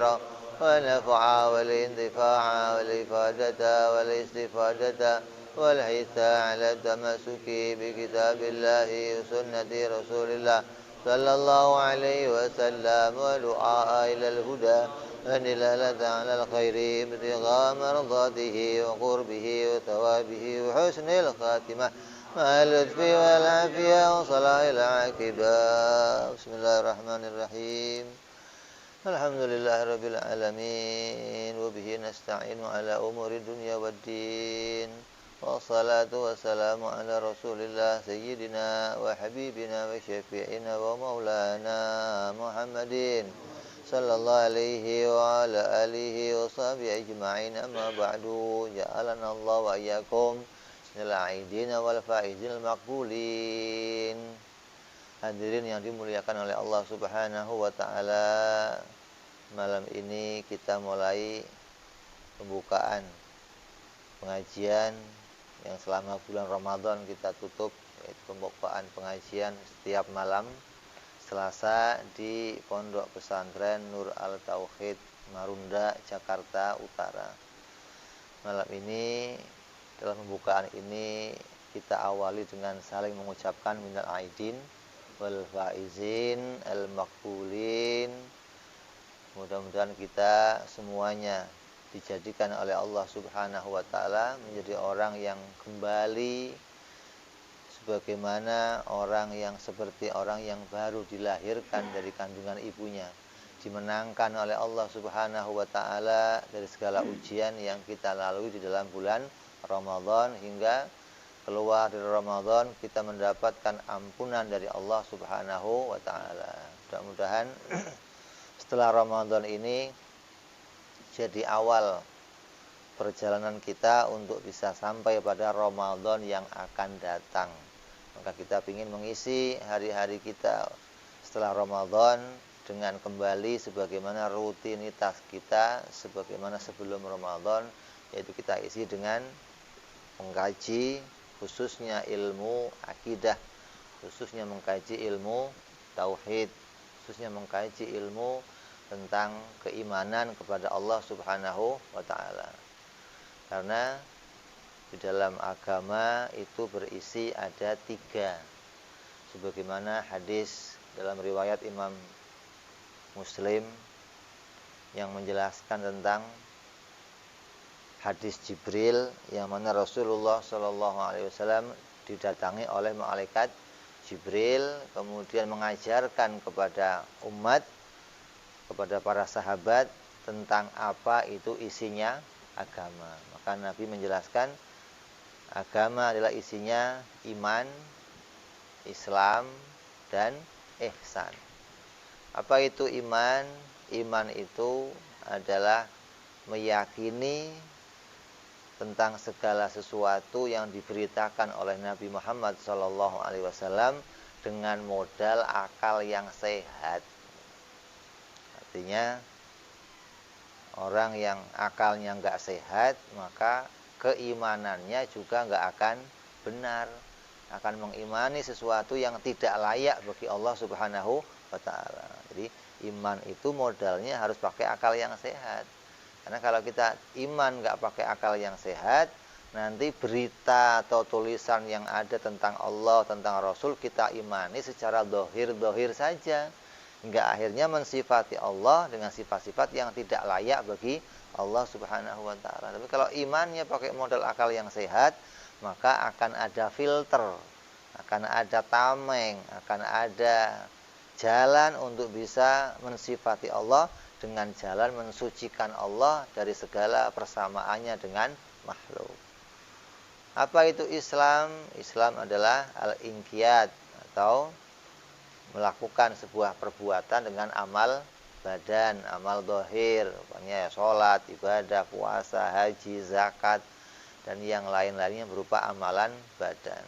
والخير والنفع والانتفاع والإفادة والاستفادة والحث على التمسك بكتاب الله وسنة رسول الله صلى الله عليه وسلم ودعاء إلى الهدى والدلالة على الخير ابتغاء مرضاته وقربه وثوابه وحسن الخاتمة مع اللطف والعافية وصلاح العاقبة. بسم الله الرحمن الرحيم. الحمدلله rabbil alamin wa bihi nasta'inu ala umuri dunya waddin. Wassalatu wassalamu ala Rasulillah sayyidina wa habibina wa syafi'ina wa maulana Muhammadin sallallahu alaihi wa ala alihi wa sahbihi ajma'in. Amma ba'du, ja'alana Allah wa iyyakum minal aidin wal faizil maqbulin. Hadirin yang dimuliakan oleh Allah Subhanahu wa taala, malam ini kita mulai pembukaan pengajian yang selama bulan Ramadan kita tutup, yaitu pembukaan pengajian setiap malam Selasa di Pondok Pesantren Nur Al Tauhid Marunda, Jakarta Utara. Malam ini, dalam pembukaan ini kita awali dengan saling mengucapkan minal aidin wal faizin al maqbulin. Mudah-mudahan kita semuanya dijadikan oleh Allah Subhanahu wa taala menjadi orang yang kembali sebagaimana orang yang seperti orang yang baru dilahirkan dari kandungan ibunya, dimenangkan oleh Allah Subhanahu wa taala dari segala ujian yang kita lalui di dalam bulan Ramadan, hingga keluar dari Ramadan kita mendapatkan ampunan dari Allah Subhanahu wa taala. Mudah-mudahan setelah Ramadan ini jadi awal perjalanan kita untuk bisa sampai pada Ramadan yang akan datang. Maka kita ingin mengisi hari-hari kita setelah Ramadan dengan kembali sebagaimana rutinitas kita sebagaimana sebelum Ramadan, yaitu kita isi dengan mengkaji khususnya ilmu akidah, khususnya mengkaji ilmu tauhid, khususnya mengkaji ilmu tentang keimanan kepada Allah Subhanahu wa taala. Karena di dalam agama itu berisi ada 3, sebagaimana hadis dalam riwayat Imam Muslim yang menjelaskan tentang hadis Jibril, yang mana Rasulullah Shallallahu Alaihi Wasallam didatangi oleh malaikat Jibril, kemudian mengajarkan kepada umat, kepada para sahabat tentang apa itu isinya agama. Maka Nabi menjelaskan agama adalah isinya iman, Islam, dan ihsan. Apa itu iman? Iman itu adalah meyakini tentang segala sesuatu yang diberitakan oleh Nabi Muhammad SAW dengan modal akal yang sehat. Artinya orang yang akalnya nggak sehat, maka keimanannya juga nggak akan benar, akan mengimani sesuatu yang tidak layak bagi Allah Subhanahu wa taala. Jadi iman itu modalnya harus pakai akal yang sehat. Karena kalau kita iman nggak pakai akal yang sehat, nanti berita atau tulisan yang ada tentang Allah, tentang Rasul kita imani secara dohir saja, hingga akhirnya mensifati Allah dengan sifat-sifat yang tidak layak bagi Allah Subhanahu wa taala. Tapi kalau imannya pakai modal akal yang sehat, maka akan ada filter, akan ada tameng, akan ada jalan untuk bisa mensifati Allah dengan jalan mensucikan Allah dari segala persamaannya dengan makhluk. Apa itu Islam? Islam adalah al-inqiyad, atau melakukan sebuah perbuatan dengan amal badan, amal dohir, ya, sholat, ibadah, puasa, haji, zakat, dan yang lain-lainnya berupa amalan badan.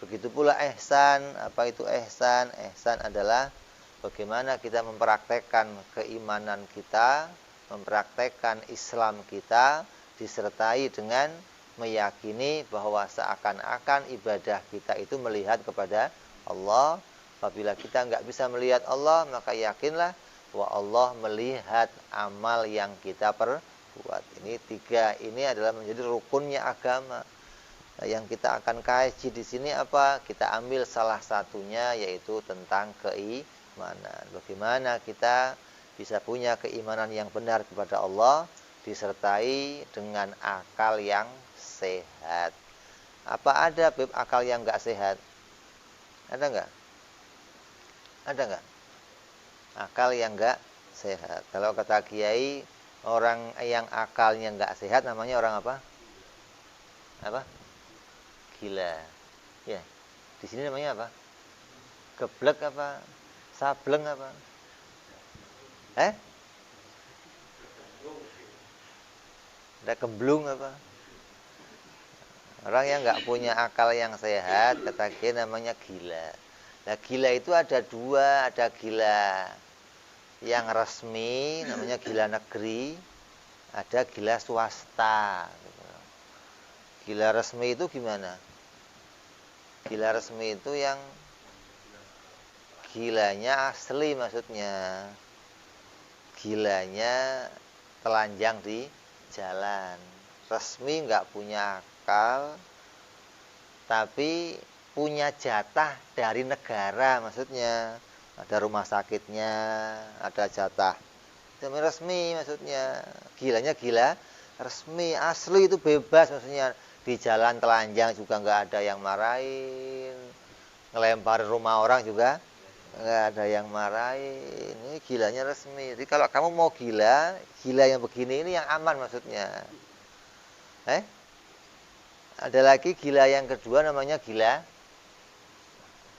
Begitu pula ihsan. Apa itu ihsan? Ihsan adalah bagaimana kita mempraktekkan keimanan kita, mempraktekkan Islam kita, disertai dengan meyakini bahwa seakan-akan ibadah kita itu melihat kepada Allah. Apabila kita nggak bisa melihat Allah, maka yakinlah bahwa Allah melihat amal yang kita perbuat. Ini tiga, ini adalah menjadi rukunnya agama. Nah, yang kita akan kaji di sini apa? Kita ambil salah satunya, yaitu tentang keimanan. Bagaimana kita bisa punya keimanan yang benar kepada Allah disertai dengan akal yang sehat. Apa ada akal yang nggak sehat? Ada nggak? Ada nggak? Akal yang nggak sehat. Kalau kata Kiai, orang yang akalnya nggak sehat namanya orang apa? Apa? Gila. Ya. Di sini namanya apa? Geblek apa? Sableng apa? Ada gemblung apa? Orang yang nggak punya akal yang sehat, kata Kiai, namanya gila. Nah, gila itu ada dua, ada gila yang resmi, namanya gila negeri, ada gila swasta. Gila resmi itu gimana? Gila resmi itu yang gilanya asli, maksudnya gilanya telanjang di jalan. Resmi nggak punya akal, tapi punya jatah dari negara, maksudnya ada rumah sakitnya, ada jatah. Itu resmi maksudnya. Gilanya gila resmi, asli itu bebas, maksudnya di jalan telanjang juga nggak ada yang marahin, ngelempar rumah orang juga nggak ada yang marahin. Ini gilanya resmi. Jadi kalau kamu mau gila, gila yang begini ini yang aman maksudnya. Ada lagi gila yang kedua, namanya gila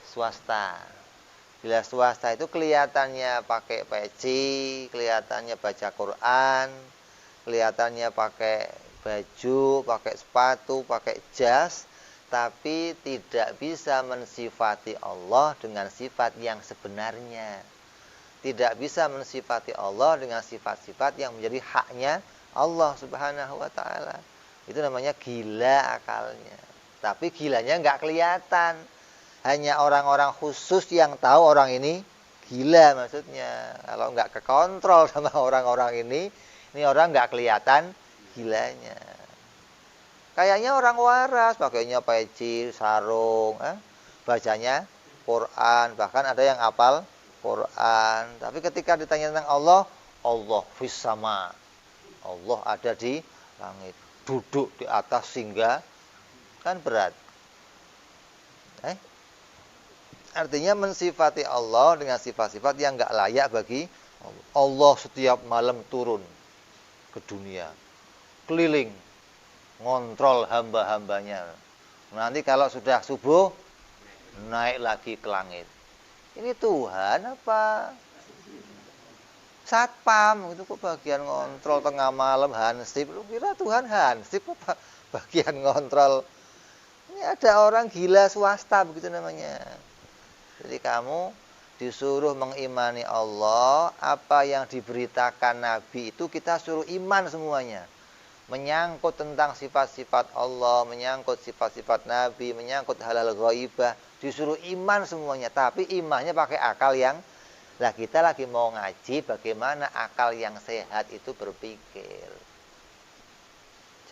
swasta. Gila swasta itu kelihatannya pakai peci, kelihatannya baca Quran, kelihatannya pakai baju, pakai sepatu, pakai jas, tapi tidak bisa mensifati Allah dengan sifat yang sebenarnya. Tidak bisa mensifati Allah dengan sifat-sifat yang menjadi haknya Allah Subhanahu wa ta'ala. Itu namanya gila akalnya. Tapi gilanya nggak kelihatan. Hanya orang-orang khusus yang tahu orang ini gila maksudnya. Kalau nggak kekontrol sama orang-orang ini orang nggak kelihatan gilanya. Kayaknya orang waras, pakainya peci, sarung, bacanya Quran, bahkan ada yang hafal Quran. Tapi ketika ditanya tentang Allah, Allah fis sama. Allah ada di langit, duduk di atas singgah, kan berat. Artinya mensifati Allah dengan sifat-sifat yang nggak layak bagi Allah. Allah setiap malam turun ke dunia, keliling, ngontrol hamba-hambanya. Nanti kalau sudah subuh, naik lagi ke langit. Ini Tuhan apa satpam? Itu kok bagian ngontrol tengah malam, hansip. Lu kira Tuhan hansip apa bagian ngontrol? Ini ada orang gila swasta, begitu namanya. Jadi kamu disuruh mengimani Allah, apa yang diberitakan Nabi itu kita suruh iman semuanya. Menyangkut tentang sifat-sifat Allah, menyangkut sifat-sifat Nabi, menyangkut halal ghaibah, disuruh iman semuanya. Tapi imannya pakai akal yang, lah kita lagi mau ngaji bagaimana akal yang sehat itu berpikir.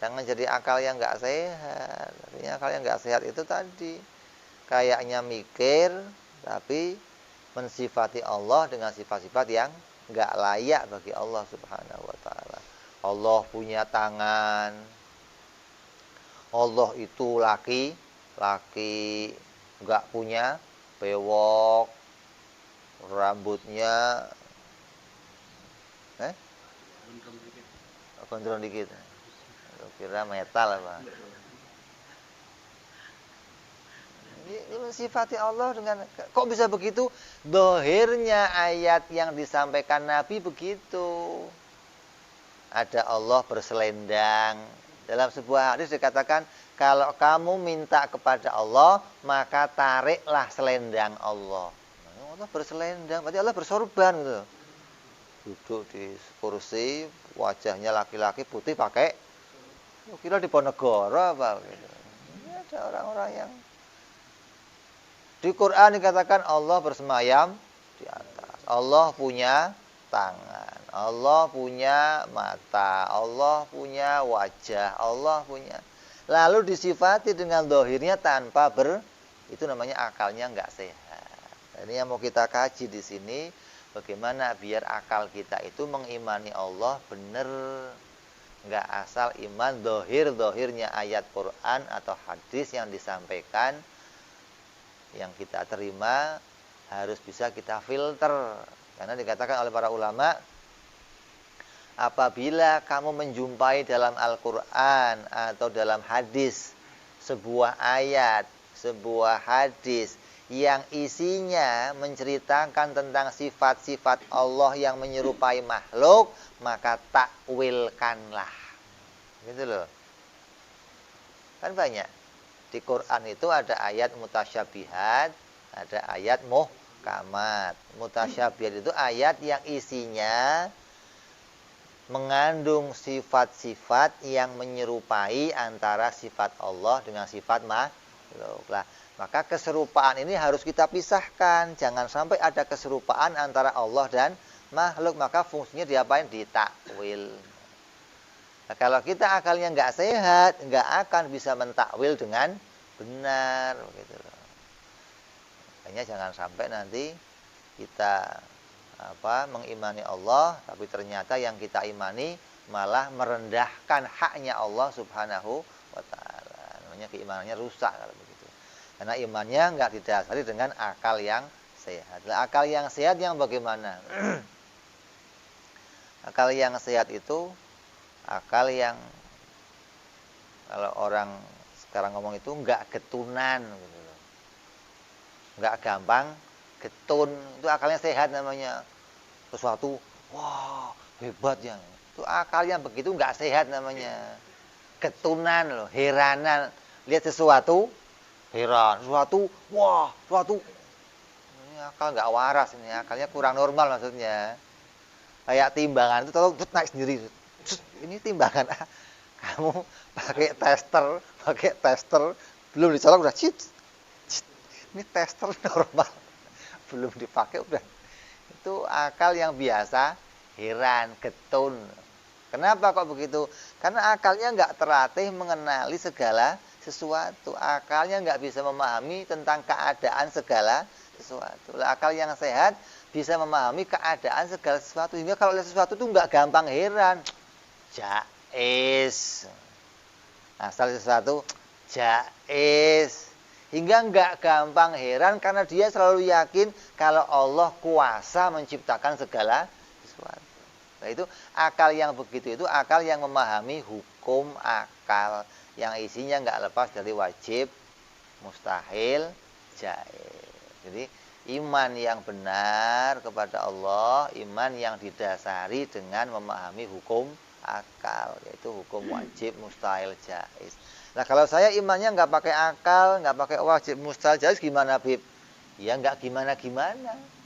Jangan jadi akal yang nggak sehat. Artinya akal yang nggak sehat itu tadi kayaknya mikir, tapi mensifati Allah dengan sifat-sifat yang nggak layak bagi Allah Subhanahu wa ta'ala. Allah punya tangan, Allah itu laki, nggak punya bewok, rambutnya gondrong dikit. Kira metal apa? Ini mensifati Allah dengan, kok bisa begitu? Dohirnya ayat yang disampaikan Nabi begitu. Ada Allah berselendang. Dalam sebuah hadis dikatakan, kalau kamu minta kepada Allah, maka tariklah selendang Allah. Allah berselendang, berarti Allah bersorban gitu. Duduk di kursi, wajahnya laki-laki putih pakai, kira di Ponegoro apa gitu. Ini ada orang-orang yang di Quran dikatakan Allah bersemayam di atas. Allah punya tangan, Allah punya mata, Allah punya wajah, Allah punya. Lalu disifati dengan zahirnya tanpa itu namanya akalnya nggak sehat. Ini yang mau kita kaji di sini, bagaimana biar akal kita itu mengimani Allah benar, nggak asal iman zahirnya ayat Quran atau hadis yang disampaikan, yang kita terima harus bisa kita filter. Karena dikatakan oleh para ulama, apabila kamu menjumpai dalam Al-Quran atau dalam hadis sebuah ayat, sebuah hadis yang isinya menceritakan tentang sifat-sifat Allah yang menyerupai makhluk, maka takwilkanlah. Gitu loh. Kan banyak. Di Quran itu ada ayat mutasyabihat, ada ayat muhkamat. Mutasyabihat itu ayat yang isinya mengandung sifat-sifat yang menyerupai antara sifat Allah dengan sifat makhluk. Lah, maka keserupaan ini harus kita pisahkan. Jangan sampai ada keserupaan antara Allah dan makhluk. Maka fungsinya diapain? Ditakwil. Nah, kalau kita akalnya nggak sehat, nggak akan bisa mentakwil dengan benar. Gitu loh. Makanya jangan sampai nanti kita mengimani Allah, tapi ternyata yang kita imani malah merendahkan haknya Allah Subhanahu wa Ta'ala. Namanya keimanannya rusak kalau begitu. Karena imannya nggak didasari dengan akal yang sehat. Nah, akal yang sehat yang bagaimana? Akal yang sehat itu akal yang kalau orang sekarang ngomong itu nggak getunan, gitu. Nggak gampang getun. Itu akalnya sehat namanya. Sesuatu, wah hebat ya. Itu akalnya begitu nggak sehat namanya. Getunan loh, heranan. Lihat sesuatu, heran. Sesuatu, wah, sesuatu. Ini akal nggak waras ini. Akalnya kurang normal maksudnya. Kayak timbangan itu tolong naik sendiri. Ini timbangan. Kamu pakai tester, belum dicolok udah cit. Ini tester normal. Belum dipakai udah. Itu akal yang biasa, heran, getun. Kenapa kok begitu? Karena akalnya nggak terlatih mengenali segala sesuatu. Akalnya nggak bisa memahami tentang keadaan segala sesuatu. Akal yang sehat bisa memahami keadaan segala sesuatu. Hingga kalau lihat sesuatu itu nggak gampang heran. Jais. Asal sesuatu, jais. Hingga nggak gampang heran karena dia selalu yakin kalau Allah kuasa menciptakan segala sesuatu. Nah itu akal yang begitu, itu akal yang memahami hukum akal yang isinya nggak lepas dari wajib, mustahil, jaiz. Jadi iman yang benar kepada Allah, iman yang didasari dengan memahami hukum akal, yaitu hukum wajib, mustahil, jaiz. Nah kalau saya imannya nggak pakai akal, nggak pakai wajib, mustahil, jaiz, gimana Bib? Ya nggak gimana-gimana.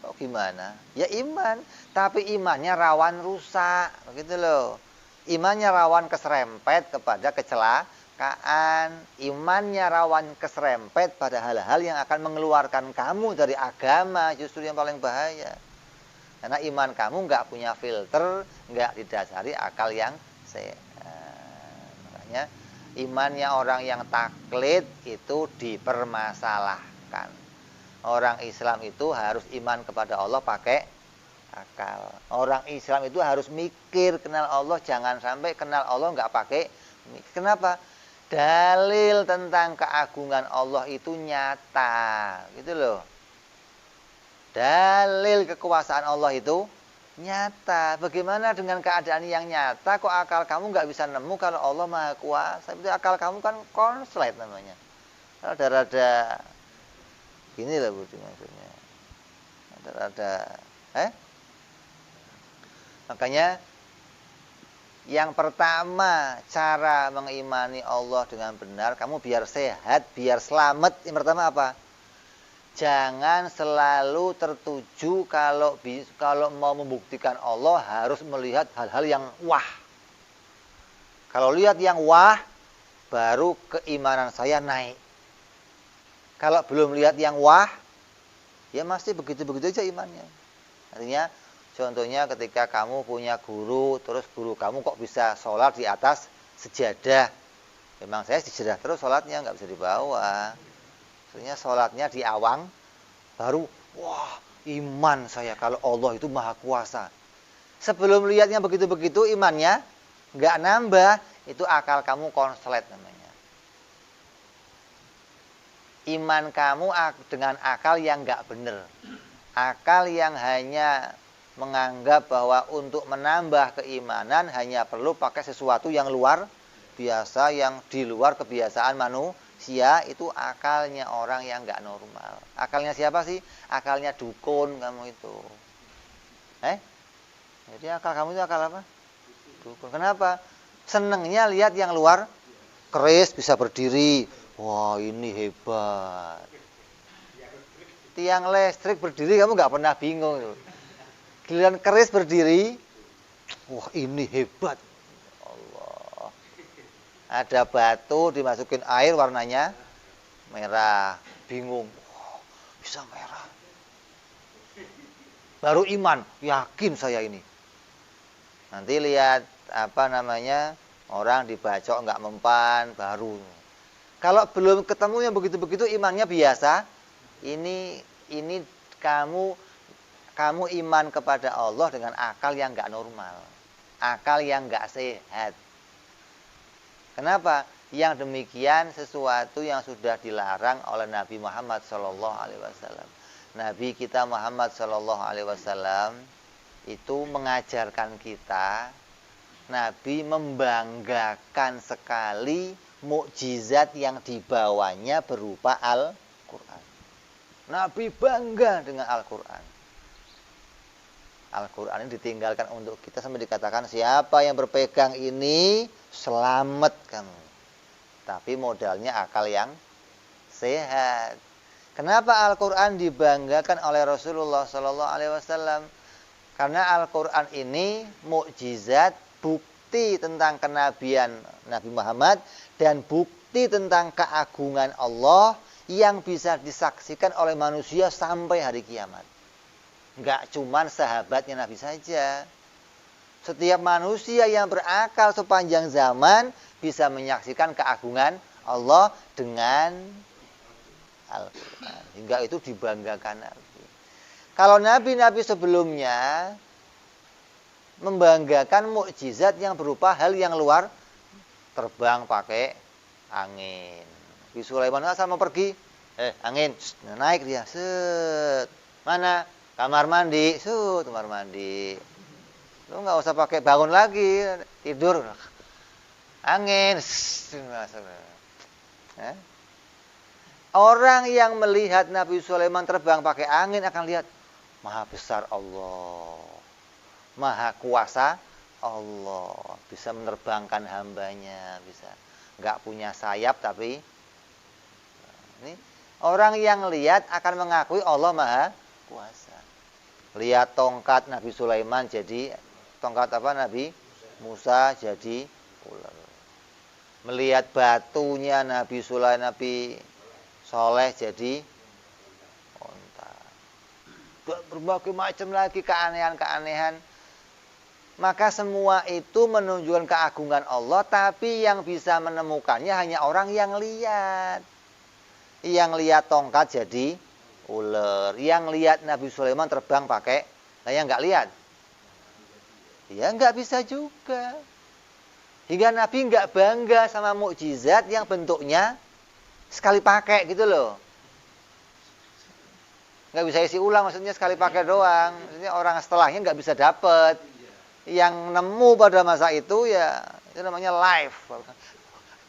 Kok gimana? Ya iman, tapi imannya rawan rusak, begitu loh. Imannya rawan keserempet kepada kecelakaan, imannya rawan keserempet pada hal-hal yang akan mengeluarkan kamu dari agama, justru yang paling bahaya. Karena iman kamu nggak punya filter, nggak didasari akal yang sehat. Makanya imannya orang yang taklid itu dipermasalahkan. Orang Islam itu harus iman kepada Allah pakai akal. Orang Islam itu harus mikir kenal Allah, jangan sampai kenal Allah nggak pakai mikir. Kenapa? Dalil tentang keagungan Allah itu nyata, gitu loh. Dalil kekuasaan Allah itu nyata. Bagaimana dengan keadaan yang nyata? Kok akal kamu nggak bisa nemu kalau Allah Maha Kuasa? Itu akal kamu kan konslet namanya. Rada-rada gini lah Budi maksudnya. Rada-rada Makanya yang pertama cara mengimani Allah dengan benar, kamu biar sehat, biar selamat. Yang pertama apa? Jangan selalu tertuju kalau mau membuktikan Allah harus melihat hal-hal yang wah. Kalau lihat yang wah, baru keimanan saya naik. Kalau belum lihat yang wah, ya masih begitu-begitu aja imannya. Artinya contohnya ketika kamu punya guru, terus guru kamu kok bisa sholat di atas sejadah. Memang saya sejadah terus sholatnya, nggak bisa di bawah. Artinya sholatnya di awang, baru wah iman saya kalau Allah itu maha kuasa. Sebelum lihatnya begitu-begitu imannya nggak nambah, itu akal kamu konslet namanya. Iman kamu dengan akal yang nggak benar. Akal yang hanya menganggap bahwa untuk menambah keimanan hanya perlu pakai sesuatu yang luar biasa, yang di luar kebiasaan manusia, itu akalnya orang yang nggak normal. Akalnya siapa sih? Akalnya dukun kamu itu. Jadi akal kamu itu akal apa? Dukun. Kenapa? Senengnya lihat yang luar keris bisa berdiri. Wah ini hebat. Tiang listrik berdiri kamu nggak pernah bingung. Giliran keris berdiri, wah ini hebat. Allah. Ada batu dimasukin air warnanya merah, bingung. Wah, bisa merah. Baru iman, yakin saya ini. Nanti lihat orang dibacok nggak mempan, baru. Kalau belum ketemu yang begitu-begitu imannya biasa, ini kamu iman kepada Allah dengan akal yang nggak normal, akal yang nggak sehat. Kenapa? Yang demikian sesuatu yang sudah dilarang oleh Nabi Muhammad SAW. Nabi kita Muhammad SAW itu mengajarkan kita, Nabi membanggakan sekali mukjizat yang dibawanya berupa Al-Quran. Nabi bangga dengan Al-Quran. Al-Quran ini ditinggalkan untuk kita sampai dikatakan siapa yang berpegang ini selamat kamu. Tapi modalnya akal yang sehat. Kenapa Al-Quran dibanggakan oleh Rasulullah SAW? Karena Al-Quran ini mukjizat, bukti tentang kenabian Nabi Muhammad dan bukti tentang keagungan Allah yang bisa disaksikan oleh manusia sampai hari kiamat. Enggak cuman sahabatnya Nabi saja. Setiap manusia yang berakal sepanjang zaman bisa menyaksikan keagungan Allah dengan Al-Quran. Hingga itu dibanggakan Nabi. Kalau nabi-nabi sebelumnya membanggakan mukjizat yang berupa hal yang luar, terbang pakai angin. Nabi Sulaiman asal mau pergi, angin, naik dia, set. Mana? Kamar mandi, kamar mandi. Lu nggak usah pakai bangun lagi, tidur. Angin, Orang yang melihat Nabi Sulaiman terbang pakai angin akan lihat maha besar Allah, maha kuasa Allah, bisa menerbangkan hambanya, bisa. Nggak punya sayap tapi ini orang yang lihat akan mengakui Allah maha kuasa. Lihat tongkat Nabi Sulaiman jadi tongkat apa, Nabi Musa jadi ular. Melihat batunya Nabi Sulaiman, Nabi Soleh jadi onta. Berbagai macam lagi keanehan-keanehan. Maka semua itu menunjukkan keagungan Allah, tapi yang bisa menemukannya hanya orang yang lihat. Yang lihat tongkat jadi ular, yang lihat Nabi Sulaiman terbang pakai, yang nggak lihat, ya nggak bisa juga. Hingga Nabi nggak bangga sama mukjizat yang bentuknya sekali pakai gitu loh. Nggak bisa isi ulang, maksudnya sekali pakai doang. Maksudnya orang setelahnya nggak bisa dapet. Yang nemu pada masa itu ya itu namanya live,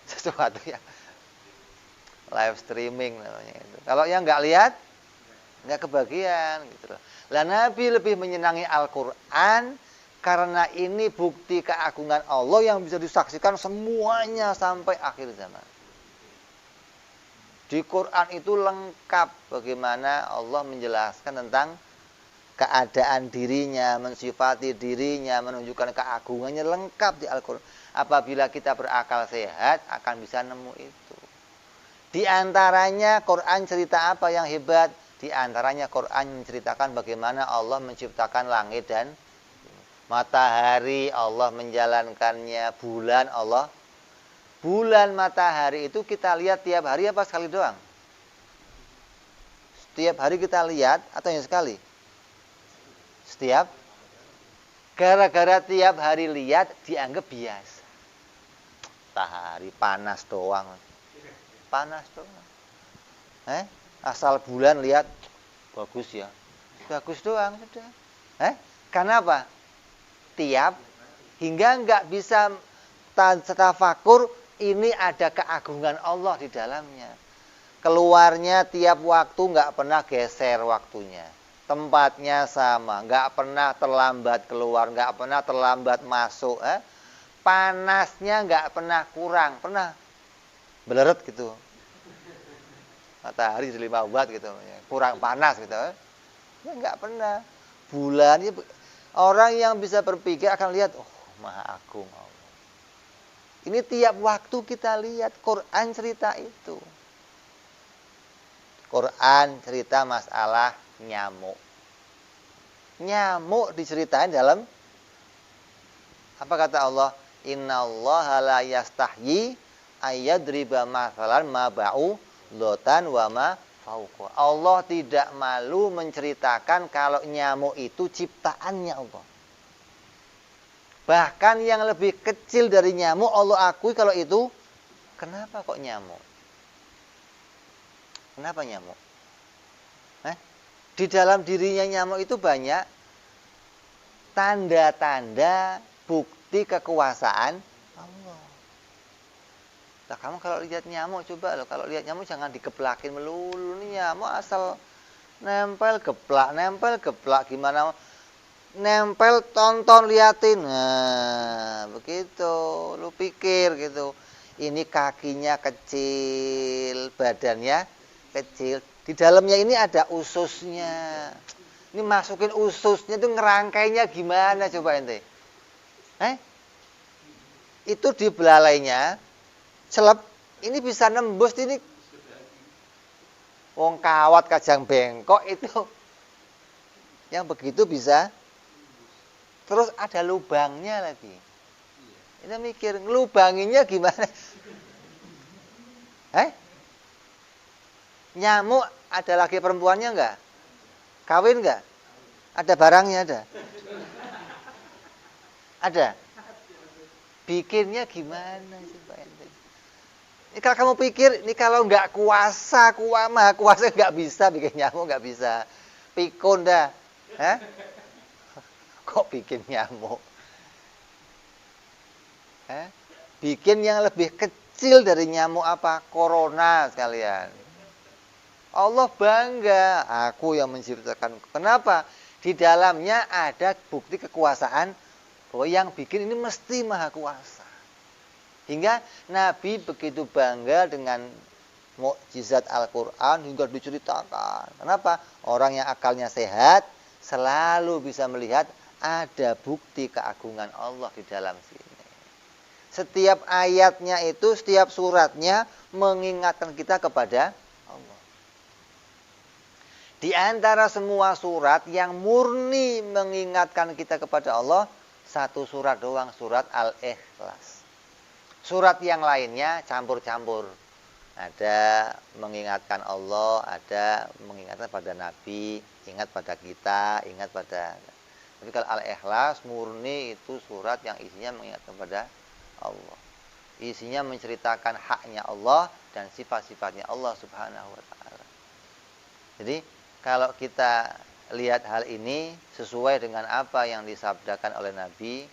sesuatu yang live streaming namanya itu. Kalau yang nggak lihat nggak kebagian gitu loh. Lah Nabi lebih menyenangi Al-Quran karena ini bukti keagungan Allah yang bisa disaksikan semuanya sampai akhir zaman. Di Quran itu lengkap bagaimana Allah menjelaskan tentang keadaan dirinya, mensifati dirinya, menunjukkan keagungannya, lengkap di Al-Quran. Apabila kita berakal sehat akan bisa nemu itu. Di antaranya Quran cerita apa yang hebat? Di antaranya Quran menceritakan bagaimana Allah menciptakan langit dan matahari, Allah menjalankannya, bulan matahari itu kita lihat tiap hari apa sekali doang? Setiap hari kita lihat atau hanya sekali? Setiap. Gara-gara tiap hari lihat dianggap biasa. Matahari panas doang. Panas doang. Asal bulan lihat bagus ya. Bagus doang sudah. Karena apa? Tiap hingga nggak bisa tafakur, ini ada keagungan Allah di dalamnya. Keluarnya tiap waktu nggak pernah geser waktunya. Tempatnya sama, nggak pernah terlambat keluar, nggak pernah terlambat masuk. Panasnya nggak pernah kurang, pernah beleret gitu. Matahari 5 watt gitu, kurang panas gitu. Ya nggak pernah. Bulannya orang yang bisa berpikir akan lihat, oh maha agung Allah. Ini tiap waktu kita lihat Quran cerita itu. Quran cerita masalah nyamuk. Nyamuk diceritain dalam apa kata Allah? Innallaha la yastahyi ayyadriba mathalan ma ba'udatan wa ma fauqa. Allah tidak malu menceritakan kalau nyamuk itu ciptaannya Allah. Bahkan yang lebih kecil dari nyamuk Allah akui kalau itu. Kenapa kok nyamuk? Kenapa nyamuk? Di dalam dirinya nyamuk itu banyak tanda-tanda bukti kekuasaan Allah. Nah, kamu kalau lihat nyamuk coba loh, kalau lihat nyamuk jangan dikeplakin melulu. Ini nyamuk asal nempel geplak gimana? Nempel tonton liatin. Nah, begitu. Lu pikir gitu. Ini kakinya kecil, badannya kecil. Di dalamnya ini ada ususnya. Ini masukin ususnya itu ngerangkainya gimana coba ente? Itu di belalainya celep, ini bisa nembus ini. Wong kawat kajang bengkok itu yang begitu bisa. Terus ada lubangnya lagi. Ini mikir ngelubanginya gimana? Nyamuk ada laki perempuannya enggak? Kawin enggak? Ada barangnya ada? Ada? Bikinnya gimana coba ente? Ini kalau kamu pikir, ini kalau enggak maha kuasa enggak bisa bikin nyamuk, enggak bisa. Pikun dah. Kok bikin nyamuk? Bikin yang lebih kecil dari nyamuk apa? Corona sekalian. Allah bangga, aku yang menciptakan. Kenapa? Di dalamnya ada bukti kekuasaan bahwa yang bikin ini mesti maha kuasa. Hingga Nabi begitu bangga dengan mukjizat Al-Quran hingga diceritakan. Kenapa? Orang yang akalnya sehat selalu bisa melihat ada bukti keagungan Allah di dalam sini. Setiap ayatnya itu, setiap suratnya mengingatkan kita kepada Allah. Di antara semua surat yang murni mengingatkan kita kepada Allah, satu surat doang, surat Al-Ikhlas. Surat yang lainnya campur-campur. Ada mengingatkan Allah, ada mengingatkan pada Nabi, ingat pada kita, ingat pada. Tapi kalau Al-Ikhlas murni itu surat yang isinya mengingatkan kepada Allah. Isinya menceritakan haknya Allah dan sifat-sifatnya Allah Subhanahu wa taala. Jadi kalau kita lihat hal ini sesuai dengan apa yang disabdakan oleh Nabi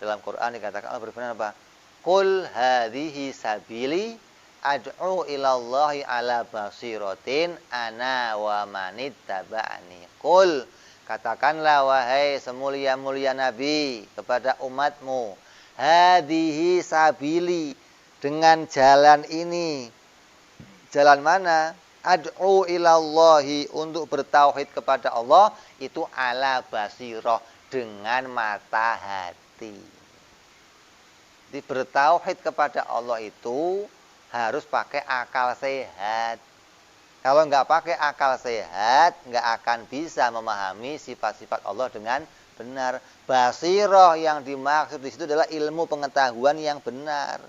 dalam Quran, dikatakan Allah berfirman apa? Qul hadhihi sabili ad'u ilallahi ala basiratin ana wa manittaba'ani. Qul, katakanlah wahai semulia-mulia Nabi kepada umatmu, hadhihi sabili, dengan jalan ini. Jalan mana? Ad'u ilallahi, untuk bertauhid kepada Allah itu ala basirah, dengan mata hati. Jadi bertauhid kepada Allah itu harus pakai akal sehat. Kalau nggak pakai akal sehat, nggak akan bisa memahami sifat-sifat Allah dengan benar. Basiroh yang dimaksud di situ adalah ilmu pengetahuan yang benar.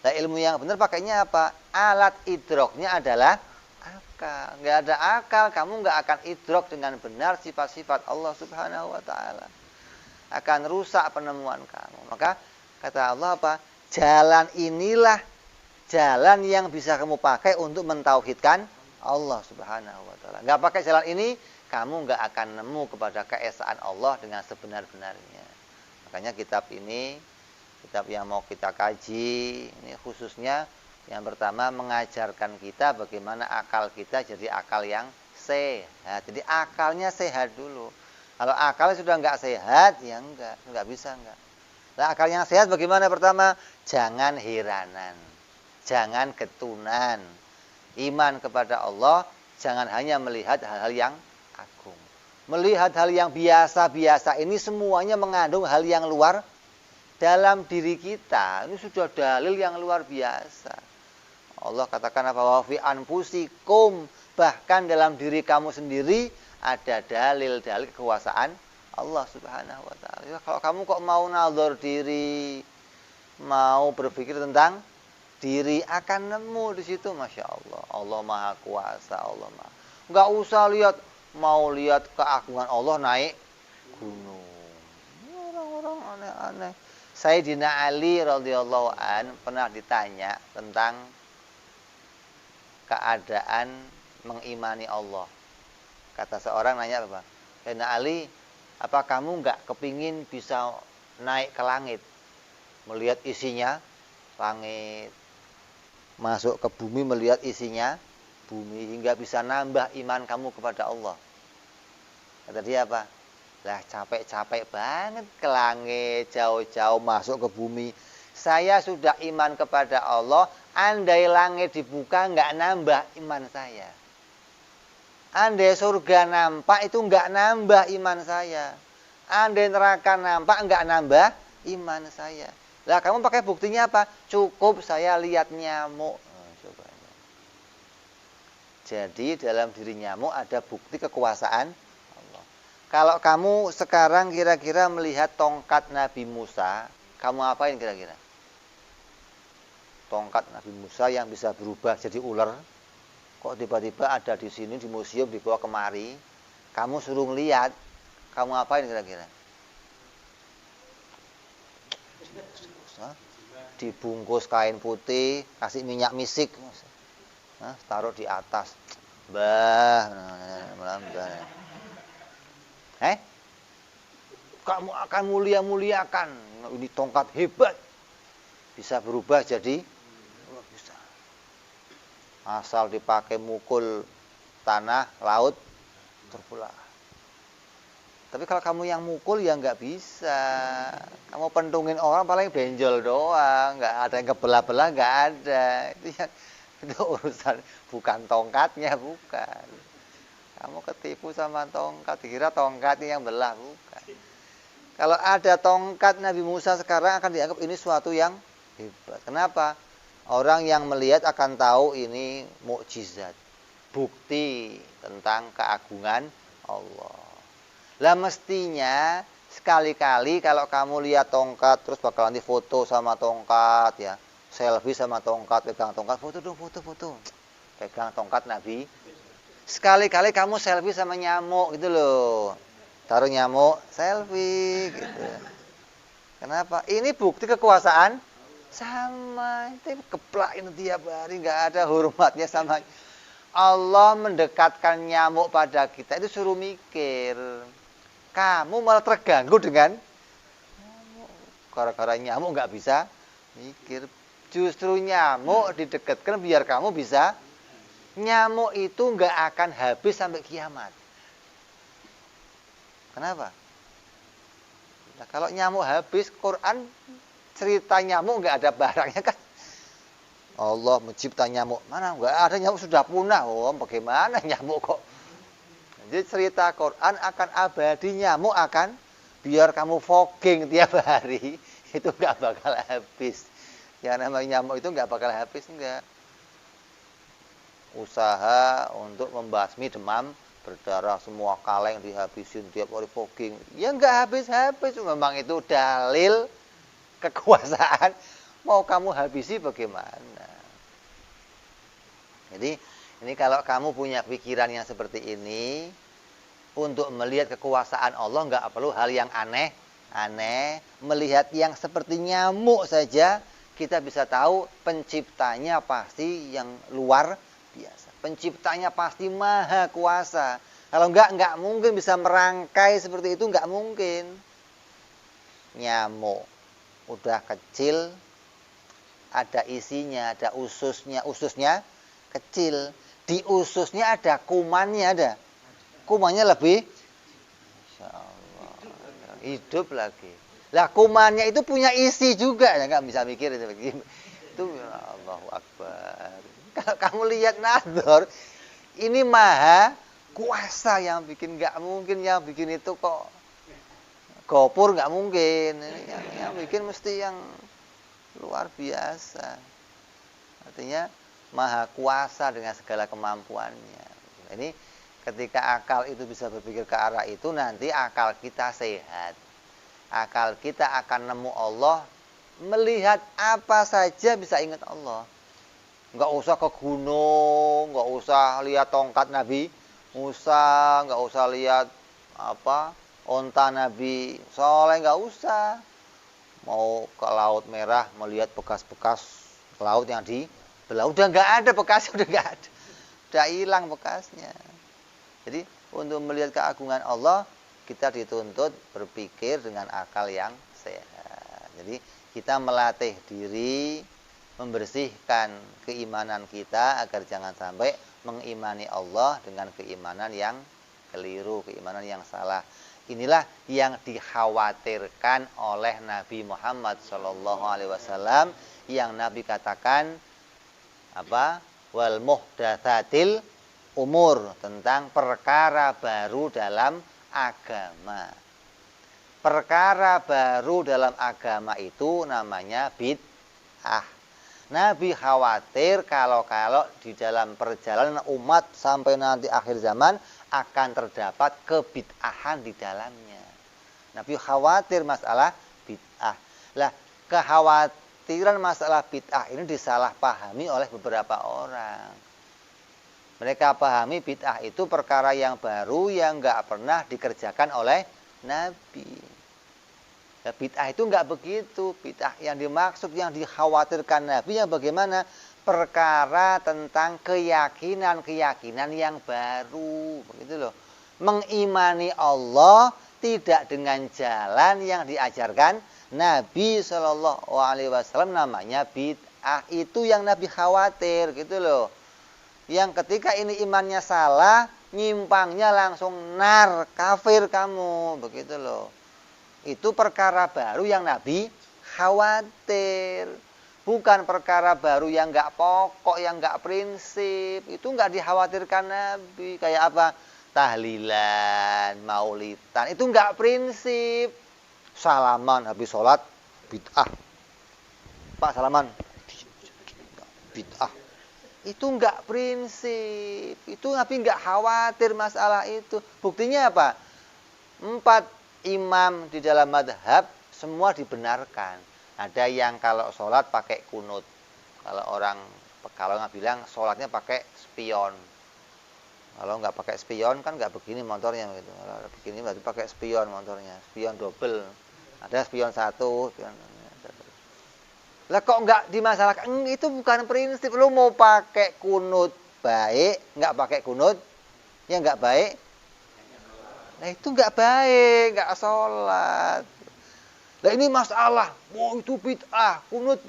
Nah, ilmu yang benar pakainya apa? Alat idroknya adalah akal. Nggak ada akal, kamu nggak akan idrok dengan benar sifat-sifat Allah Subhanahu wa Ta'ala. Akan rusak penemuan kamu. Maka kata Allah apa? Jalan inilah jalan yang bisa kamu pakai untuk mentauhidkan Allah Subhanahu wa Ta'ala. Nggak pakai jalan ini, kamu nggak akan nemu kepada keesaan Allah dengan sebenar-benarnya. Makanya kitab ini, kitab yang mau kita kaji, ini khususnya yang pertama mengajarkan kita bagaimana akal kita jadi akal yang sehat. Jadi akalnya sehat dulu. Kalau akalnya sudah nggak sehat, ya nggak bisa nggak. Nah, akal yang sehat bagaimana? Pertama, jangan heranan, jangan ketunan. Iman kepada Allah, jangan hanya melihat hal-hal yang agung. Melihat hal yang biasa-biasa ini semuanya mengandung hal yang luar dalam diri kita. Ini sudah dalil yang luar biasa. Allah katakan apa? Wa fi anfusikum, bahkan dalam diri kamu sendiri ada dalil-dalil kekuasaan Allah Subhanahu wa Ta'ala. Ya, kalau kamu kok mau nazar diri, mau berpikir tentang diri, akan nemu di situ. Masya Allah, Allah Maha Kuasa, Allah Maha. Nggak usah lihat, mau lihat keagungan Allah naik gunung. Orang-orang aneh-aneh. Sayyidina Ali radhiyallahu an pernah ditanya tentang keadaan mengimani Allah. Kata seorang nanya apa? Sayyidina Ali, apa kamu nggak kepingin bisa naik ke langit, melihat isinya langit, masuk ke bumi melihat isinya bumi, hingga bisa nambah iman kamu kepada Allah? Kata dia apa? Lah capek-capek banget ke langit, jauh-jauh masuk ke bumi. Saya sudah iman kepada Allah, andai langit dibuka nggak nambah iman saya. Andai surga nampak itu nggak nambah iman saya. Andai neraka nampak nggak nambah iman saya. Lah kamu pakai buktinya apa? Cukup saya lihat nyamuk. Nah, coba. Jadi dalam diri nyamuk ada bukti kekuasaan Allah. Kalau kamu sekarang kira-kira melihat tongkat Nabi Musa, kamu apain kira-kira? Tongkat Nabi Musa yang bisa berubah jadi ular, kok tiba-tiba ada di sini di museum dibawa kemari, kamu suruh ngeliat, kamu apain kira-kira? Dibungkus kain putih, kasih minyak misik, taruh di atas, kamu akan mulia-muliakan, ini tongkat hebat, bisa berubah jadi, bisa. Asal dipakai mukul tanah, laut, terbelah. Tapi kalau kamu yang mukul ya nggak bisa. Kamu pentungin orang paling benjol doang, nggak ada yang kebelah-belah, nggak ada. Itu urusan, bukan tongkatnya, bukan. Kamu ketipu sama tongkat, dikira tongkatnya yang belah, bukan. Kalau ada tongkat Nabi Musa sekarang akan dianggap ini suatu yang hebat. Kenapa? Orang yang melihat akan tahu ini mukjizat, bukti tentang keagungan Allah. Lah mestinya sekali-kali kalau kamu lihat tongkat terus bakalan difoto sama tongkat ya, selfie sama tongkat, pegang tongkat, foto dong, foto. Pegang tongkat Nabi. Sekali-kali kamu selfie sama nyamuk gitu loh. Taruh nyamuk, selfie gitu. Kenapa? Ini bukti kekuasaan sama. Itu keplak ini tiap hari, nggak ada hormatnya sama. Allah mendekatkan nyamuk pada kita itu suruh mikir. Kamu malah terganggu dengan nyamuk. Gara-gara nyamuk nggak bisa mikir. Justru nyamuk didekatkan biar kamu bisa. Nyamuk itu nggak akan habis sampai kiamat. Kenapa? Nah, kalau nyamuk habis, Quran cerita nyamuk nggak ada barangnya kan? Allah mencipta nyamuk. Mana nggak ada, nyamuk sudah punah. Oh, bagaimana nyamuk kok? Jadi cerita Quran akan abadi, nyamuk akan biar kamu fogging tiap hari itu nggak bakal habis. Yang namanya nyamuk itu nggak bakal habis, enggak. usaha untuk membasmi demam berdarah, semua kaleng dihabisin tiap hari fogging. Ya nggak habis-habis, memang itu dalil kekuasaan. Mau kamu habisi bagaimana? Jadi ini kalau kamu punya pikiran yang seperti ini, untuk melihat kekuasaan Allah nggak perlu hal yang aneh. Melihat yang seperti nyamuk saja, kita bisa tahu penciptanya pasti yang luar biasa. Penciptanya pasti maha kuasa. Kalau nggak mungkin bisa merangkai seperti itu, nggak mungkin. Nyamuk udah kecil, ada isinya, ada ususnya kecil. Di ususnya ada kumannya, ada. Kumannya lebih, Insya Allah, hidup lagi. Lah kumannya itu punya isi juga, ya nggak bisa mikir itu Allahu Akbar. Kalau kamu lihat Nadhor, ini maha kuasa, yang bikin nggak mungkin, yang bikin itu kok Gopur nggak mungkin. Yang bikin mesti yang luar biasa. Artinya maha kuasa dengan segala kemampuannya. Ini ketika akal itu bisa berpikir ke arah itu, nanti akal kita sehat. Akal kita akan nemu Allah, melihat apa saja bisa ingat Allah. Nggak usah ke gunung, nggak usah lihat tongkat Nabi Musa, nggak usah lihat onta Nabi Soleh, nggak usah. Mau ke Laut Merah melihat bekas-bekas laut yang di belah, udah nggak ada bekasnya, udah hilang bekasnya. Jadi untuk melihat keagungan Allah, kita dituntut berpikir dengan akal yang sehat. Jadi kita melatih diri, membersihkan keimanan kita agar jangan sampai mengimani Allah dengan keimanan yang keliru, keimanan yang salah. Inilah yang dikhawatirkan oleh Nabi Muhammad SAW, yang Nabi katakan wal muhdatsatil umur, tentang perkara baru dalam agama. Perkara baru dalam agama itu namanya bid'ah. Nabi khawatir kalau di dalam perjalanan umat sampai nanti akhir zaman akan terdapat kebid'ahan di dalamnya. Nabi khawatir masalah bid'ah. Lah, kekhawatiran masalah bid'ah ini disalahpahami oleh beberapa orang. Mereka pahami bid'ah itu perkara yang baru yang nggak pernah dikerjakan oleh Nabi. Ya, bid'ah itu nggak begitu. Bid'ah yang dimaksud, yang dikhawatirkan Nabi yang bagaimana? Perkara tentang keyakinan yang baru, begitu loh. Mengimani Allah tidak dengan jalan yang diajarkan Nabi SAW, namanya bid'ah. Itu yang Nabi khawatir, gitu loh. Yang ketika ini imannya salah, nyimpangnya langsung nar, kafir kamu, begitu loh. Itu perkara baru yang Nabi khawatir. Bukan perkara baru yang nggak pokok, yang nggak prinsip. Itu nggak dikhawatirkan Nabi. Kayak apa? Tahlilan, maulidan. Itu nggak prinsip. Salaman habis sholat, bid'ah. Pak salaman, bid'ah. Itu nggak prinsip. Itu Nabi nggak khawatir masalah itu. Buktinya apa? 4 imam di dalam madhab semua dibenarkan. Ada yang kalau sholat pakai kunut. Kalau nggak bilang sholatnya pakai spion. Kalau nggak pakai spion kan nggak begini motornya gitu. Kalau begini berarti pakai spion motornya. Spion double. Ada spion 1. Lah kok nggak dimasalahkan? Itu bukan prinsip. Lu mau pakai kunut baik, nggak pakai kunut, ya nggak baik. Nah itu nggak baik, nggak sholat. Nah ini masalah, itu bid'ah, kunut.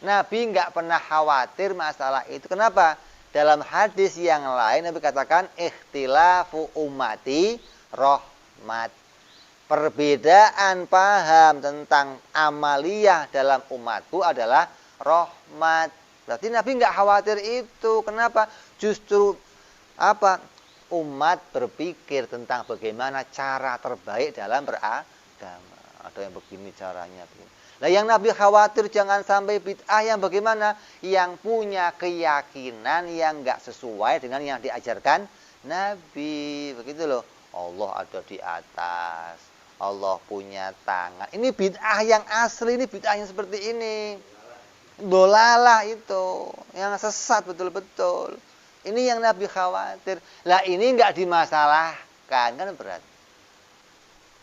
Nabi nggak pernah khawatir masalah itu. Kenapa? Dalam hadis yang lain Nabi katakan, ikhtilafu ummati rahmat. Perbedaan paham tentang amaliyah dalam umatku adalah rahmat. Berarti Nabi nggak khawatir itu. Kenapa? Justru umat berpikir tentang bagaimana cara terbaik dalam beragama. Ada yang begini caranya. Nah, yang Nabi khawatir jangan sampai bid'ah yang bagaimana? Yang punya keyakinan yang enggak sesuai dengan yang diajarkan Nabi. Begitu loh. Allah ada di atas. Allah punya tangan. Ini bid'ah yang asli, ini bid'ah yang seperti ini. Dolalah itu. Yang sesat betul-betul. Ini yang Nabi khawatir. Lah ini enggak dimasalahkan. Kan berat.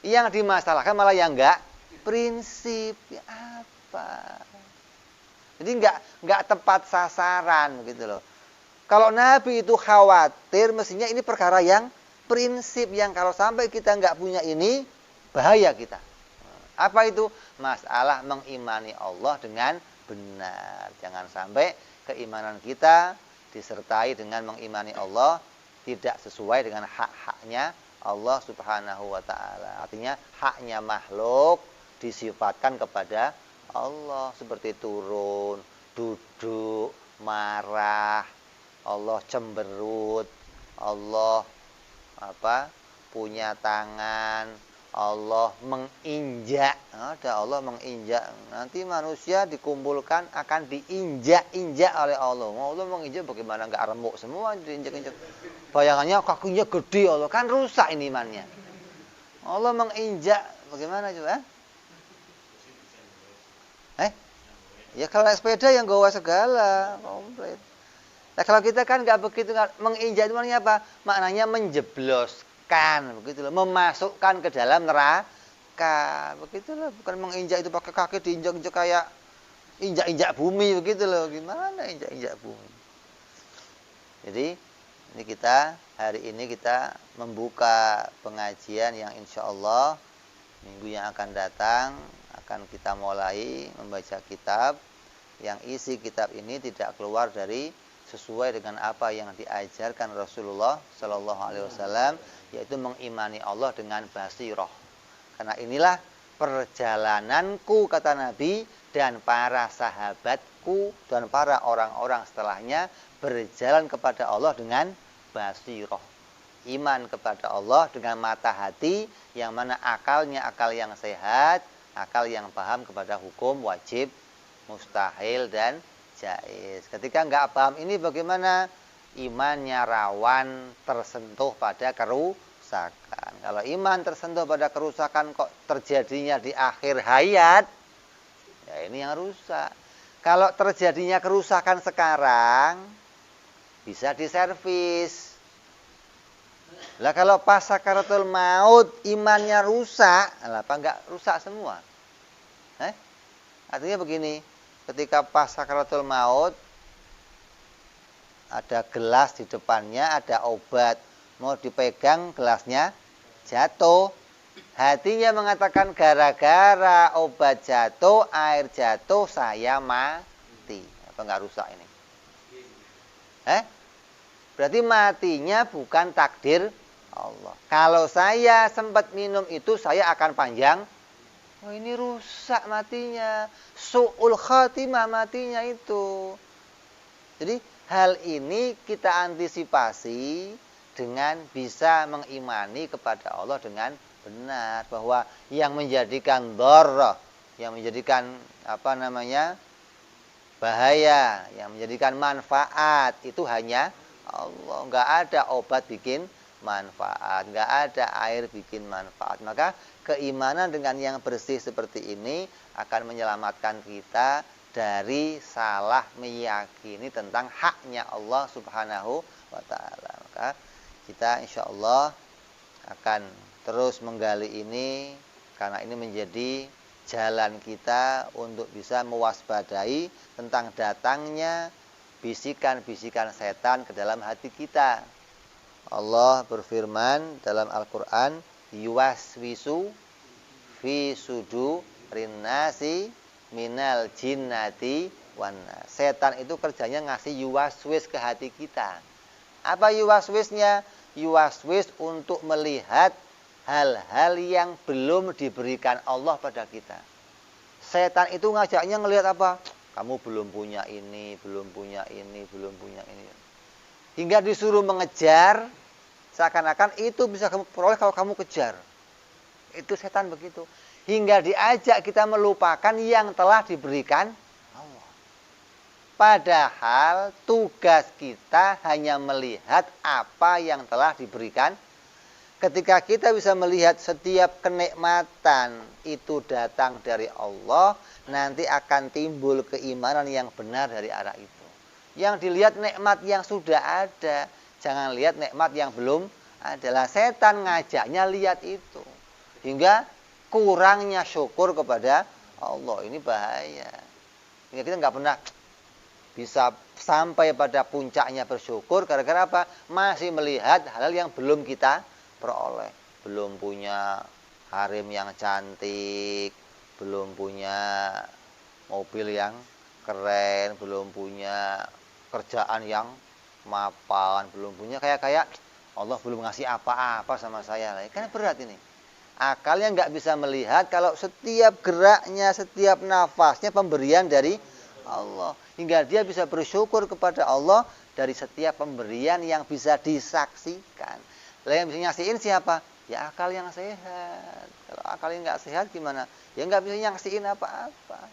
Yang dimasalahkan malah yang enggak prinsip ya apa? Jadi enggak tepat sasaran gitu loh. Kalau Nabi itu khawatir, mestinya ini perkara yang prinsip yang kalau sampai kita enggak punya ini bahaya kita. Apa itu? Masalah mengimani Allah dengan benar. Jangan sampai keimanan kita disertai dengan mengimani Allah tidak sesuai dengan hak-haknya Allah Subhanahu wa taala. Artinya haknya makhluk disifatkan kepada Allah seperti turun, duduk, marah, Allah cemberut, Allah punya tangan, Allah menginjak. Ada Allah menginjak. Nanti manusia dikumpulkan akan diinjak-injak oleh Allah. Allah menginjak bagaimana enggak remuk semua diinjak-injak. Bayangannya kakinya gede Allah, kan rusak ini imannya. Allah menginjak bagaimana coba? Ya kalau naik sepeda yang gawa segala komplit. Nah kalau kita kan nggak begitu, menginjak itu maknanya apa? Maknanya menjebloskan, begitu loh, memasukkan ke dalam neraka, begitu loh. Bukan menginjak itu pakai kaki diinjak-injak kayak injak-injak bumi, begitu loh. Gimana injak-injak bumi? Jadi ini hari ini kita membuka pengajian yang insya Allah minggu yang akan datang akan kita mulai membaca kitab yang isi kitab ini tidak keluar dari sesuai dengan apa yang diajarkan Rasulullah Shallallahu Alaihi Wasallam, yaitu mengimani Allah dengan basirah. Karena inilah perjalananku kata Nabi dan para sahabatku dan para orang-orang setelahnya berjalan kepada Allah dengan basirah. Iman kepada Allah dengan mata hati yang mana akalnya akal yang sehat, akal yang paham kepada hukum wajib, mustahil dan jaiz. Ketika enggak paham ini bagaimana? Imannya rawan tersentuh pada kerusakan. Kalau iman tersentuh pada kerusakan kok terjadinya di akhir hayat, ya ini yang rusak. Kalau terjadinya kerusakan sekarang bisa diservis. Lah kalau pas sakaratul maut imannya rusak, apa enggak rusak semua? Artinya begini, ketika pas sakaratul maut ada gelas di depannya, ada obat, mau dipegang gelasnya jatuh. Hatinya mengatakan gara-gara obat jatuh, air jatuh, saya mati. Apa enggak rusak ini? Berarti matinya bukan takdir Allah. Kalau saya sempat minum itu, saya akan panjang. Oh ini rusak matinya. Su'ul khatimah matinya itu. Jadi hal ini kita antisipasi dengan bisa mengimani kepada Allah dengan benar. Bahwa yang menjadikan dharrah, yang menjadikan bahaya, yang menjadikan manfaat itu hanya Allah. Enggak ada obat bikin manfaat, enggak ada air bikin manfaat. Maka keimanan dengan yang bersih seperti ini akan menyelamatkan kita dari salah meyakini tentang haknya Allah Subhanahu wa taala. Maka kita insya Allah akan terus menggali ini karena ini menjadi jalan kita untuk bisa mewaspadai tentang datangnya bisikan-bisikan setan ke dalam hati kita. Allah berfirman dalam Al-Quran, yuwaswisu fi sudurin nasi minal jinnati wan nas. Setan itu kerjanya ngasih yuwaswis ke hati kita. Apa yuwaswisnya? Yuwaswis untuk melihat hal-hal yang belum diberikan Allah pada kita. Setan itu ngajaknya ngelihat apa? Kamu belum punya ini, belum punya ini, belum punya ini. Hingga disuruh mengejar, seakan-akan itu bisa kamu peroleh kalau kamu kejar. Itu setan begitu. hingga diajak kita melupakan yang telah diberikan Allah. Padahal tugas kita hanya melihat apa yang telah diberikan. Ketika kita bisa melihat setiap kenikmatan itu datang dari Allah, nanti akan timbul keimanan yang benar dari arah itu. Yang dilihat nikmat yang sudah ada, jangan lihat nikmat yang belum adalah. Setan ngajaknya lihat itu, hingga kurangnya syukur kepada Allah. Ini bahaya. Hingga kita nggak pernah bisa sampai pada puncaknya bersyukur. Gara-gara apa? Masih melihat hal-hal yang belum kita peroleh. Belum punya harem yang cantik, belum punya mobil yang keren, belum punya kerjaan yang mapan, belum punya kayak Allah belum ngasih apa-apa sama saya. Kan berat ini. Akalnya nggak bisa melihat kalau setiap geraknya, setiap nafasnya pemberian dari Allah. Hingga dia bisa bersyukur kepada Allah dari setiap pemberian yang bisa disaksikan. Yang bisa nyaksiin siapa? Ya akal yang sehat. Kalau akalnya nggak sehat gimana? Ya nggak bisa nyaksiin apa-apa.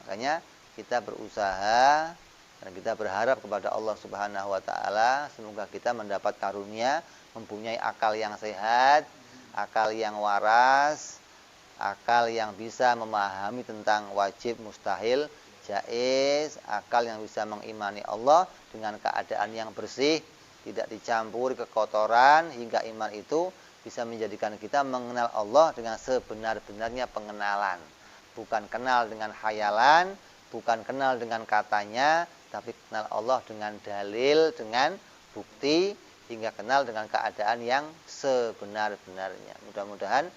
Makanya kita berusaha dan kita berharap kepada Allah Subhanahu wa taala semoga kita mendapat karunia mempunyai akal yang sehat, akal yang waras, akal yang bisa memahami tentang wajib, mustahil, jaiz, akal yang bisa mengimani Allah dengan keadaan yang bersih, tidak dicampuri kekotoran, hingga iman itu bisa menjadikan kita mengenal Allah dengan sebenar-benarnya pengenalan. Bukan kenal dengan khayalan, bukan kenal dengan katanya, tapi kenal Allah dengan dalil, dengan bukti, hingga kenal dengan keadaan yang sebenar-benarnya. Mudah-mudahan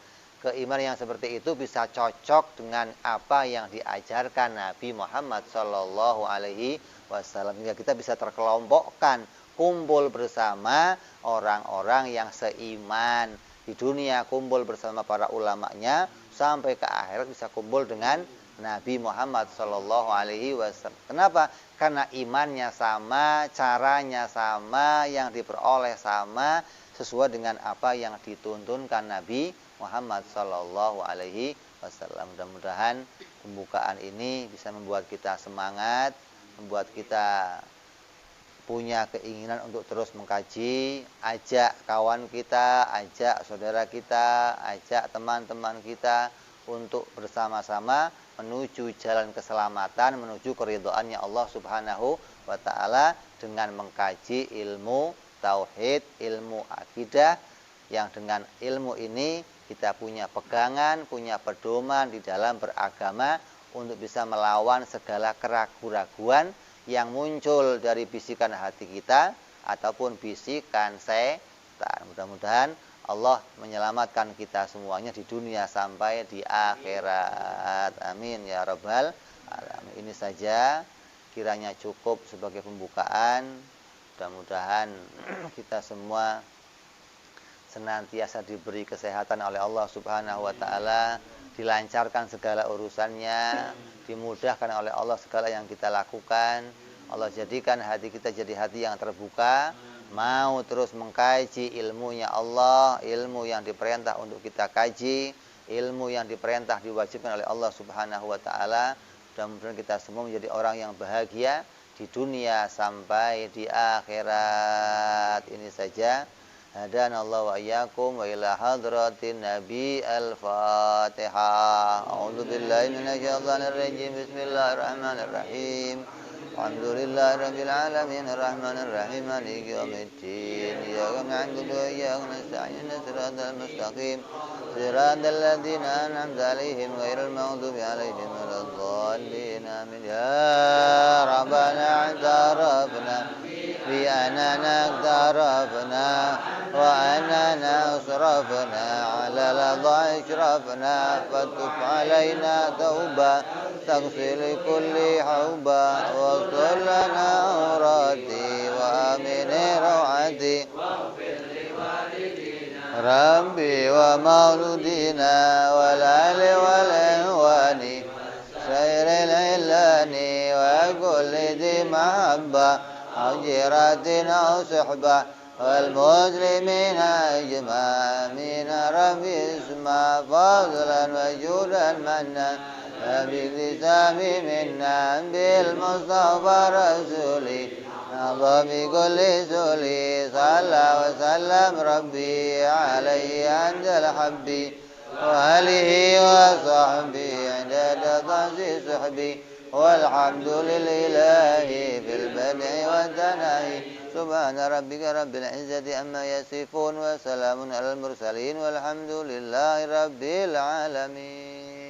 keimanan yang seperti itu bisa cocok dengan apa yang diajarkan Nabi Muhammad Sallallahu Alaihi Wasallam, hingga kita bisa terkelompokkan, kumpul bersama orang-orang yang seiman di dunia, kumpul bersama para ulamanya, sampai ke akhirat bisa kumpul dengan Nabi Muhammad Sallallahu Alaihi Wasallam. Kenapa? Karena imannya sama, caranya sama, yang diperoleh sama, sesuai dengan apa yang dituntunkan Nabi Muhammad Sallallahu Alaihi Wasallam. Mudah-mudahan pembukaan ini bisa membuat kita semangat, membuat kita punya keinginan untuk terus mengkaji. Ajak kawan kita, ajak saudara kita, ajak teman-teman kita untuk bersama-sama menuju jalan keselamatan, menuju keridhaannya Allah Subhanahu wa taala dengan mengkaji ilmu tauhid, ilmu akidah, yang dengan ilmu ini kita punya pegangan, punya pedoman di dalam beragama untuk bisa melawan segala keraguan-raguan yang muncul dari bisikan hati kita ataupun bisikan setan. Mudah-mudahan Allah menyelamatkan kita semuanya di dunia sampai di akhirat. Amin ya rabbal alamin. Ini saja kiranya cukup sebagai pembukaan. Mudah-mudahan kita semua senantiasa diberi kesehatan oleh Allah Subhanahu wa taala, dilancarkan segala urusannya, dimudahkan oleh Allah segala yang kita lakukan. Allah jadikan hati kita jadi hati yang terbuka, mau terus mengkaji ilmunya Allah, ilmu yang diperintah untuk kita kaji, ilmu yang diperintah diwajibkan oleh Allah Subhanahu wa taala. Mudah-mudahan kita semua menjadi orang yang bahagia di dunia sampai di akhirat. Ini saja. Hadanallahu wa iyyakum wa ila hadratin Nabi al-Fatihah. A'udzubillahi minasyaitonir rajim. Bismillahirrahmanirrahim. Alhamdulillahi rabbil alamin arrahmanir rahim maliki yaumiddin iyyaka na'budu wa iyyaka nasta'in shiratal mustaqim shiratal ladzina an'amta 'alaihim ghairil maghdubi 'alaihim waladdallin amin ya rabbana i'tarafna bi anana i'tarafna wa anana asrafna 'ala ladha ishrafna fatub 'alaina tauba taghfir kulli hauba wa lana urati wa amini rawati Rabbi wa mauludina wal ali wal ihwani sairil ilani wa kulli di mahabba hajiratin au suhbah والمسلمين أجمعين ربي اسمع فضلا وجودا منا بالتسام منا بالمصطفى رسولي نظم كل سولي صلى وسلم ربي عليه عند الحب وآله وصحبه عند ضعف صحبي والحمد لله في البدع والثناء سبحان ربك رب العزة عما يصفون وسلام على المرسلين والحمد لله رب العالمين.